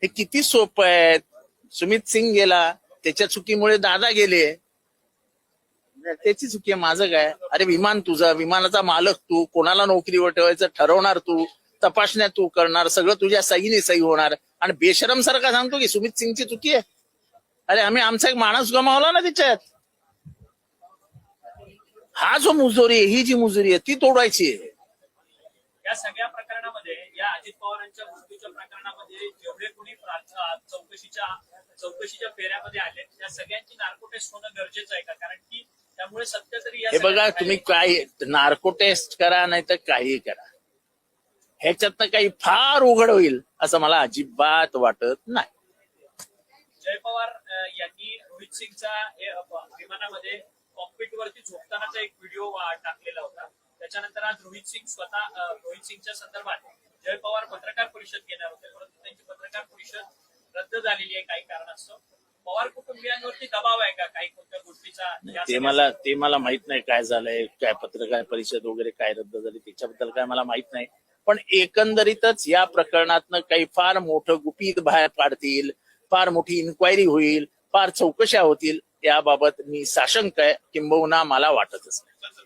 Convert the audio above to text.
हे किती सोपं आहे. सुमित सिंग गेला, त्याच्या चुकीमुळे दादा गेले, त्याची चुकी आहे, माझं काय. अरे विमान तुझं, विमानाचा मालक तू, कोणाला नोकरीवर ठेवायचं ठरवणार तू, तपासण्या तू करणार, सगळं तुझ्या सहीने सही होणार. आणि बेशरम सारखा सांगतो की सुमित सिंगची चुकी आहे. अरे आम्ही आमचा एक माणूस गमावला ना त्याच्यात. हा जो मुजोरी आहे, ही जी मुजोरी आहे ती तोडायची आहे. या सगळ्या प्रकरणामध्ये, या अजित पवारांच्या मृत्यूच्या प्रकरणामध्ये जेवढे कोणी चौकशीच्या फेऱ्यामध्ये आले, त्या सगळ्यांची नार्को टेस्ट होणं गरजेचं आहे का? कारण की त्यामुळे सत्य तरी हे बघा, तुम्ही काय नार्को टेस्ट करा नाही तर काही करा, ह्याच्यातनं काही फार उघड होईल असं मला अजिबात वाटत नाही. जय पवार यांनी रोहित सिंगचा विमानामध्ये कॉकपिट वरती झोपतानाचा एक व्हिडिओ टाकलेला होता. त्याच्यानंतर आज रोहित सिंगच्या संदर्भात जय पवार पत्रकार परिषद घेणार होते, परंतु त्यांची पत्रकार परिषद रद्द झालेली आहे काही कारणास्तव. पवार कुटुंबियांवरती दबाव आहे का काही कोणत्या गोष्टीचा? ते मला माहित नाही काय झालंय, काय पत्रकार परिषद वगैरे काय रद्द झाली त्याच्याबद्दल काय मला माहित नाही. पण एकंदरीतच या प्रकरणातनं काही फार मोठं गुपित बाहेर पाडतील, फार मोठी इन्क्वायरी होईल, फार चौकशा होतील, याबाबत मी साशंक आहे, किंबहुना मला वाटतच.